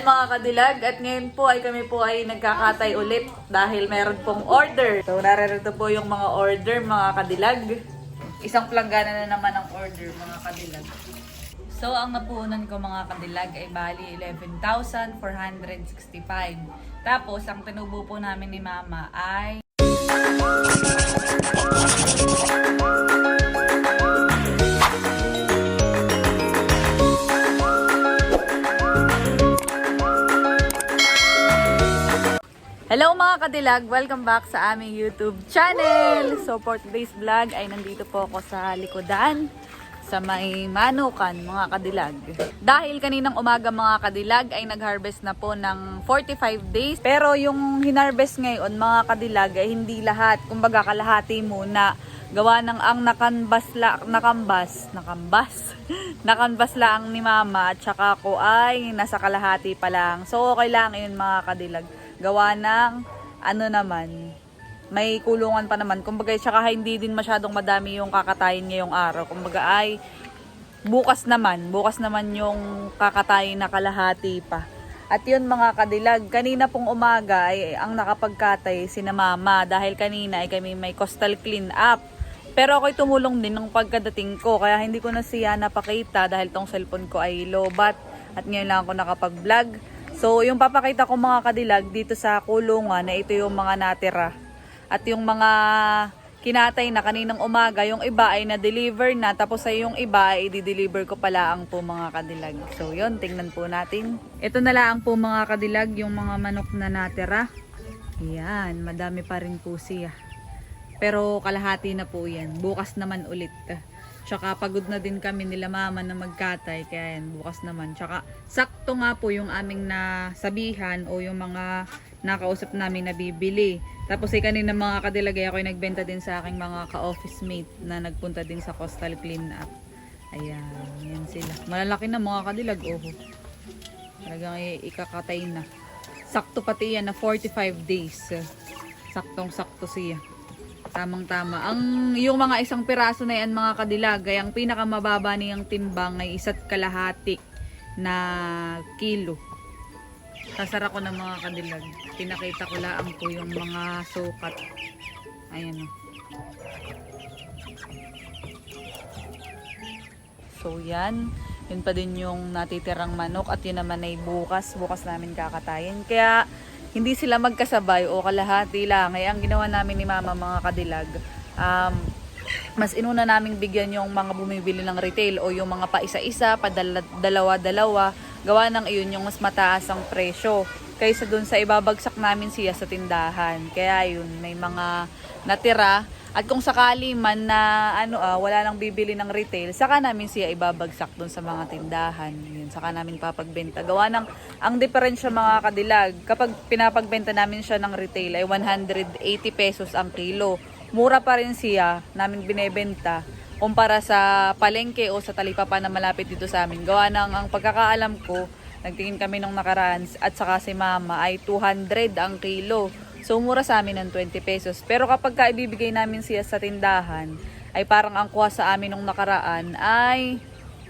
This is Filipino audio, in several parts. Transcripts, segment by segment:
mga kadilag, at ngayon po ay kami po ay nagkakatay ulit dahil meron pong order. So narito po yung mga order mga kadilag. Isang planggana na naman ang order mga kadilag. So ang napuhunan ko mga kadilag ay bali 11,465. Tapos ang tinubo po namin ni Mama ay hello mga kadilag! Welcome back sa aming YouTube channel! So for today's vlog ay nandito po ako sa likodan sa may Manukan mga kadilag. Dahil kaninang umaga mga kadilag ay nag-harvest na po ng 45 days. Pero yung hinarvest ngayon mga kadilag ay hindi lahat. Kumbaga kalahati muna. Gawa ng ang nakambas lang ni Mama at saka ko ay nasa kalahati pa lang. So okay lang yun mga kadilag. Gawa ng may kulungan pa naman. Kumbaga, tsaka hindi din masyadong madami yung kakatayin ngayong araw. Kumbaga ay bukas naman yung kakatayin na kalahati pa. At yun mga kadilag, kanina pong umaga ay ang nakapagkatay sina Mama dahil kanina ay kami may coastal clean up. Pero ako'y tumulong din ng pagkadating ko kaya hindi ko na siya napakita dahil tong cellphone ko ay lowbat at ngayon lang ako nakapag-vlog. So yung papakita ko mga kadilag dito sa kulungan na ito yung mga natira. At yung mga kinatay na kaninang umaga, yung iba ay na-deliver na. Tapos ay yung iba ay i-deliver ko pala ang po mga kadilag. So yun, tingnan po natin. Ito na lang po mga kadilag, yung mga manok na natira. Yan, madami pa rin po siya. Pero kalahati na po yan. Bukas naman ulit. Tsaka pagod na din kami nila Mama na magkatay. Kaya yan, bukas naman. Tsaka sakto nga po yung aming nasabihan o yung mga nakausap namin na bibili. Tapos ay kanina mga kadilagay ako ay nagbenta din sa aking mga ka-office mate na nagpunta din sa coastal clean up. Ayan, yan sila. Malalaki na mga kadilag. Talagang ikakatay na. Sakto pati yan na 45 days. Saktong-sakto siya. Tamang-tama. Yung mga isang piraso na yan mga kadilag, ay ang pinakamababa niyang timbang ay 1.5 na kilo. Sasara ko ng mga kadilag. Pinakita ko lang po yung mga sukat. Ayan o. So yan. Yun pa din yung natitirang manok. At yun naman ay bukas. Bukas namin kakatayin. Kaya hindi sila magkasabay o kalahati lang. Kaya ang ginawa namin ni Mama mga kadilag, mas inuna naming bigyan yung mga bumibili ng retail o yung mga pa isa-isa, pa dalawa-dalawa. Gawa ng iyon yung mas mataas ang presyo kaysa dun sa ibabagsak namin siya sa tindahan. Kaya yun, may mga natira. At kung sakali man na wala nang bibili ng retail, saka namin siya ibabagsak dun sa mga tindahan. Yun, saka namin papagbenta. Gawa ng ang diferensya mga kadilag, kapag pinapagbenta namin siya ng retail ay 180 pesos ang kilo. Mura pa rin siya namin binebenta kumpara sa palengke o sa talipapa na malapit dito sa amin. Gawa ng ang pagkakaalam ko, nagtingin kami nung nakaraan at saka si Mama ay 200 ang kilo. So mura sa amin ng 20 pesos. Pero kapag ibibigay namin siya sa tindahan, ay parang ang kuha sa amin nung nakaraan ay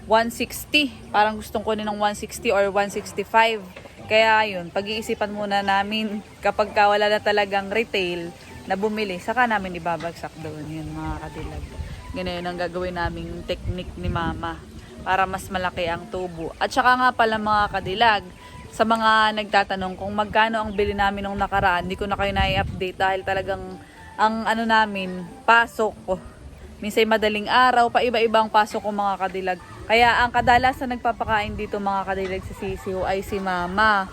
160. Parang gustong kunin ng 160 or 165. Kaya yun, pag-iisipan muna namin kapag wala na talagang retail na bumili, saka namin ibabagsak doon. Yun mga kadilag. Ganyan ang gagawin naming technique ni Mama para mas malaki ang tubo. At saka nga pala mga kadilag, sa mga nagtatanong kung magkano ang bili namin nung nakaraan, hindi ko na kayo na-i-update dahil talagang ang namin, pasok ko. Minsan madaling araw, pa iba-ibang pasok ko mga kadilag. Kaya ang kadalasan nagpapakain dito mga kadilag sa sisiw ay si Mama.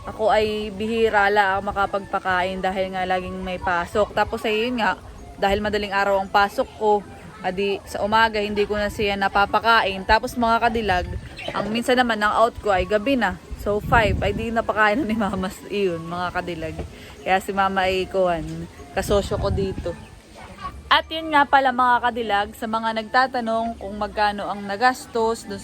Ako ay bihira lang makapagpakain dahil nga laging may pasok. Tapos ayun nga, dahil madaling araw ang pasok ko, adi sa umaga hindi ko na siya napapakain. Tapos mga kadilag, ang minsan naman ang out ko ay gabi na. So 5 ay di napakain na ni Mama iyon mga kadilag. Kaya si Mama ay kasosyo ko dito. At yun nga pala mga kadilag, sa mga nagtatanong kung magkano ang nagastos doon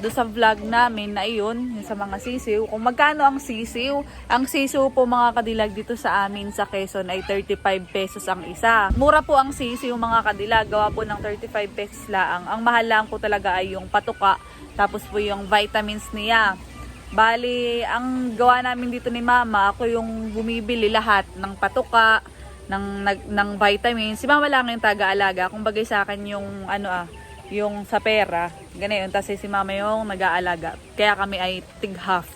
sa vlog namin na iyon, sa mga sisiw, kung magkano ang sisiw. Ang sisiw po mga kadilag dito sa amin sa Quezon ay 35 pesos ang isa. Mura po ang sisiw mga kadilag, gawa po ng 35 pesos lang. Ang mahal lang po talaga ay yung patuka, tapos po yung vitamins niya. Bali, ang gawa namin dito ni Mama, ako yung bumibili lahat ng patuka, ng vitamins. Si Mama lang yung taga-alaga. Kung bagay sa akin yung yung sa pera, ganoon. Tapos si Mama yung nag-aalaga. Kaya kami ay tig-half.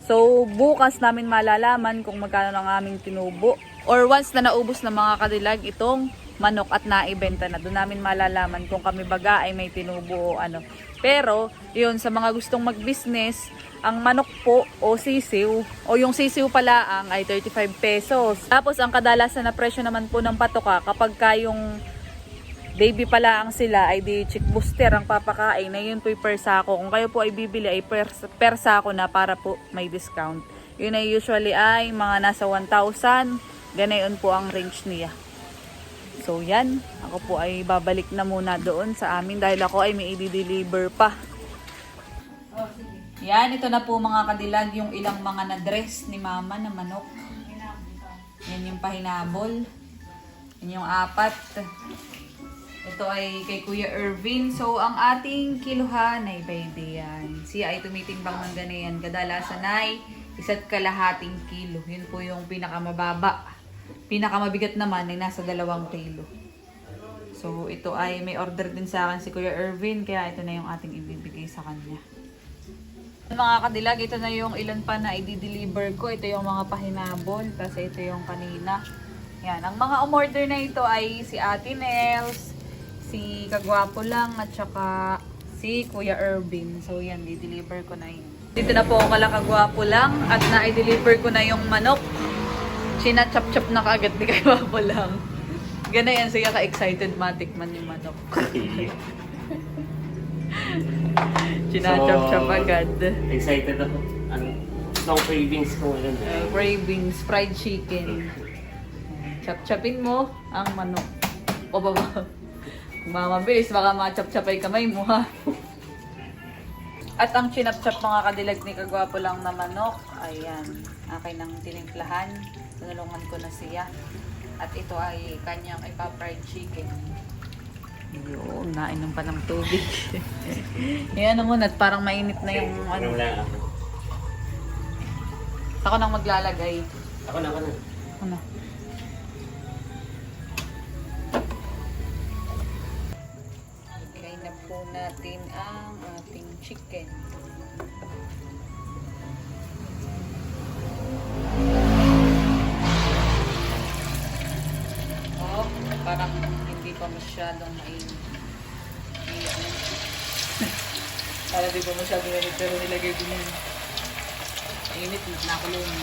So, bukas namin malalaman kung magkano ang aming tinubo. Or once na naubos ng mga kadilag itong manok at naibenta na, doon namin malalaman kung kami baga ay may tinubo o ano. Pero, yun, sa mga gustong mag-business, ang manok po o sisiw, o yung sisiw pala ang ay 35 pesos. Tapos, ang kadalasan na presyo naman po ng patoka, kapag yung baby pala ang sila, ay di chick booster ang papakain, na yun po per sako. Kung kayo po ay bibili, ay per sako na para po may discount. Yun ay usually ay mga nasa 1,000, ganayon po ang range niya. So yan, ako po ay babalik na muna doon sa amin dahil ako ay may i-deliver pa. Yan, ito na po mga kadilag yung ilang mga na-dress ni Mama na manok. Yan yung pahinabol. Yan yung 4. Ito ay kay Kuya Irvin. So, ang ating kiluhan ay pwede yan. Siya ay tumitimbang ng ganayan. Kadalasan ay 1.5 kilo. Yun po yung pinakamababa. Pinakamabigat naman ay nasa 2 kilo. So, ito ay may order din sa akin si Kuya Irvin. Kaya ito na yung ating ibibigay sa kanya. Mga kadilag, ito na yung ilan pa na i-deliver ko. Ito yung mga pahinabol. Tapos ito yung kanina. Yan. Ang mga umorder na ito ay si Ate Nels, si Kagwapo lang, at saka si Kuya Irvin. So yan, di-deliver ko na yun. Dito na po ako kala Kagwapo lang at na-deliver ko na yung manok. Sinachap-chap na kaagad ni Kagwapo lang. Gana yan, siya ka-excited matikman yung manok. Sinachap-chap agad. Excited ako. Long cravings ko ngayon. Cravings, fried chicken. Chap-chapin mo ang manok. O baba. Mamabilis, baka ma-chap-chapay kamay mo ha. At ang chinap-chap mga kadilag ni Kagwapo lang na manok, ayan, akin ang tinimplahan. Tinulungan ko na siya. At ito ay kanyang ipa-fried chicken. Yun, nainom pa ng tubig. Yan naman, at parang mainit na yung ano. Ako nang maglalagay. Ako na. Ako na. Lagay na po natin ang ating chicken. Oh, parang hindi pa masyadong mainit. Para di pa masyadong mainit, pero nilagay din yun. Mainit, nakulong.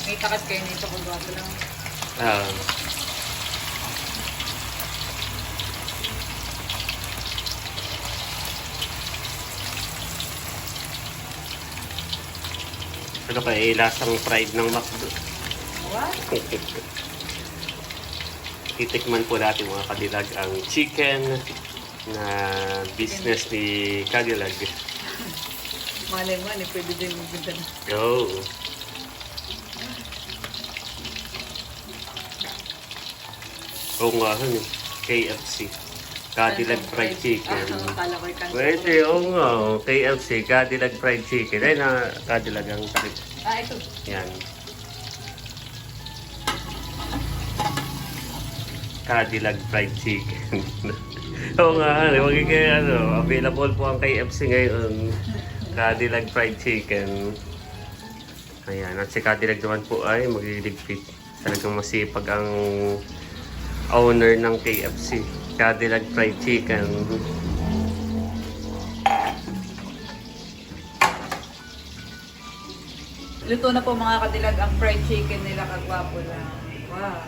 May takat kayo nito kung Kagwapo lang. Ano kaya lasang fried ng McDo? What? Titikman po natin mga kadilag ang chicken na business ni Kadilag. Malay mo, pwede din magbenta na. Go! Oo nga, KFC. Cadillac Fried Chicken. Akala ko yung Pwede, oo nga. KFC, Cadillac Fried Chicken. Ay na, Cadillac ang takip. ito. Yan. Cadillac Fried Chicken. Oo nga, magiging available po ang KFC ngayon. Cadillac Fried Chicken. Ayan, at si Cadillac naman po ay magliligpit. Talagang masipag ang owner ng KFC. Cadillac Fried Chicken. Luto na po mga kadilag ang fried chicken nila Kagwapo lang. Wow.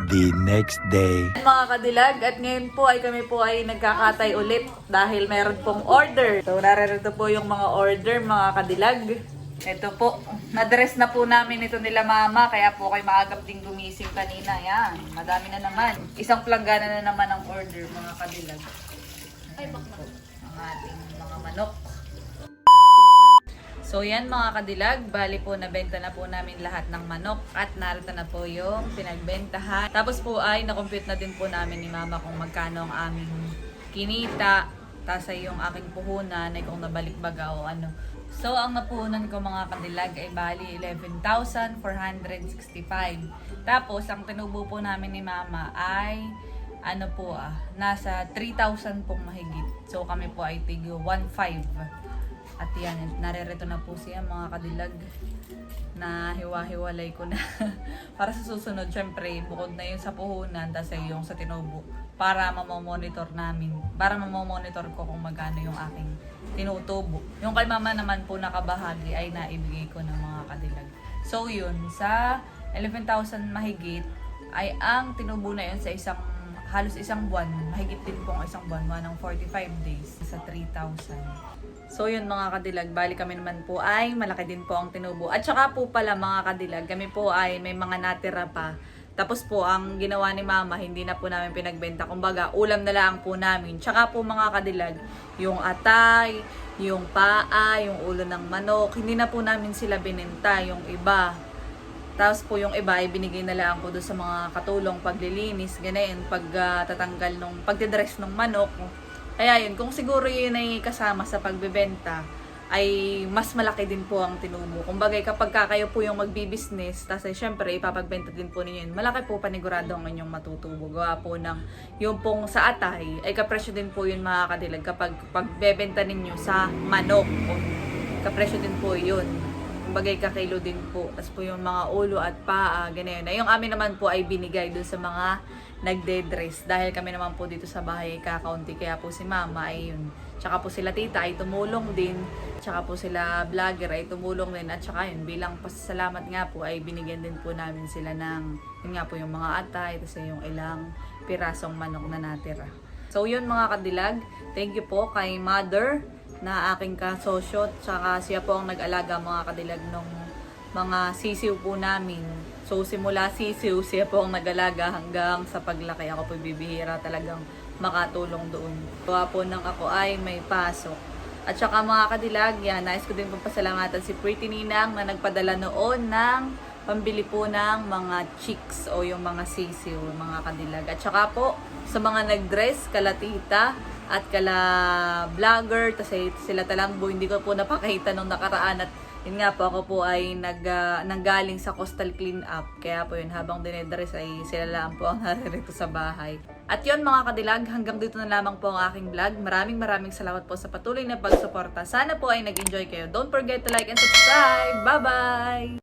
The next day. Mga kadilag, at ngayon po ay kami po ay nagkakatay ulit dahil meron pong order. So narito po yung mga order mga kadilag. Ito po, na-dress na po namin ito nila Mama, kaya po kayo maagap ding gumising kanina. Yan, madami na naman. Isang planggana na naman ang order mga kadilag. Ay, bakit? Ang ating mga manok. So yan mga kadilag, bali po nabenta na po namin lahat ng manok at narito na po yung pinagbentahan. Tapos po ay na-compute na din po namin ni Mama kung magkano ang aming kinita, tas ay yung aking puhunan ay kung nabalik baga o ano. So, ang napuhunan ko mga kadilag ay bali 11,465. Tapos, ang tinubo po namin ni Mama ay ano po nasa 3,000 pong mahigit. So, kami po ay tig 1,500. At yan, naririto na po siya mga kadilag. Na hiwa-hiwalay ko na. Para sa susunod, syempre, bukod na yun sa puhunan, tas ay yung sa tinubo. Para mamomonitor namin. Para mamomonitor ko kung magkano yung aking tinutubo. Yung kay Mama naman po nakabahagi ay naibigay ko ng mga kadilag. So yun, sa 11,000 mahigit ay ang tinubo na yun sa halos isang buwan. Mahigit din po ang isang buwan ng 45 days sa 3,000. So yun mga kadilag, bali kami naman po ay malaki din po ang tinubo. At saka po pala mga kadilag, kami po ay may mga natira pa. Tapos po ang ginawa ni Mama, hindi na po namin pinagbenta. Kumbaga, ulam na lang po namin. Tsaka po mga kadilag, yung atay, yung paa, yung ulo ng manok, hindi na po namin sila binenta, yung iba. Tapos po yung iba ay binigay na lang po doon sa mga katulong paglilinis, ganyan, pagtatanggal nung pagdidress ng manok. Kaya yun, kung siguro yun ay kasama sa pagbebenta, ay mas malaki din po ang tinubo. Kumbaga kapag kayo po yung magbi-business, tapos ay syempre ipapagbenta din po ninyo yun, malaki po panigurado ang inyong matutubo. Gawa po ng yung pong sa atay, ay kapresyo din po yun mga kadilag kapag pagbebenta ninyo sa manok. Kapresyo din po yun. Kumbaga kakilo din po. Tapos po yung mga ulo at paa, ganyan. Yung amin naman po ay binigay dun sa mga nagde-dress. Dahil kami naman po dito sa bahay kakaunti. Kaya po si Mama ay yun. Tsaka po sila tita ay tumulong din. Tsaka po sila vlogger ay tumulong din. At tsaka yun, bilang pasasalamat nga po ay binigyan din po namin sila ng yun nga po yung mga atay. Tapos yung ilang pirasong manok na natira. So yun mga kadilag. Thank you po kay Mother na aking kasosyo. Tsaka siya po ang nag-alaga mga kadilag nung mga sisiw po namin. So simula sisiw, siya po ang nag-alaga hanggang sa paglaki. Ako po bibihira talagang makatulong doon. Gawa po ng ako ay may pasok. At saka mga kadilag, yan, nais ko din po pasalamatan si Pretty Ninang na nagpadala noon ng pambili po ng mga chicks o yung mga sisiw, mga kadilag. At saka po sa mga nag-dress, kala tita at kala vlogger, kasi sila talangbo, hindi ko po napakita nung nakaraan. At yun nga po, ako po ay nanggaling sa coastal clean up. Kaya po yun, habang dinedress ay sila lang po ang naririto sa bahay. At yun mga kadilag, hanggang dito na lamang po ang aking vlog. Maraming salamat po sa patuloy na pagsuporta. Sana po ay nag-enjoy kayo. Don't forget to like and subscribe. Bye-bye!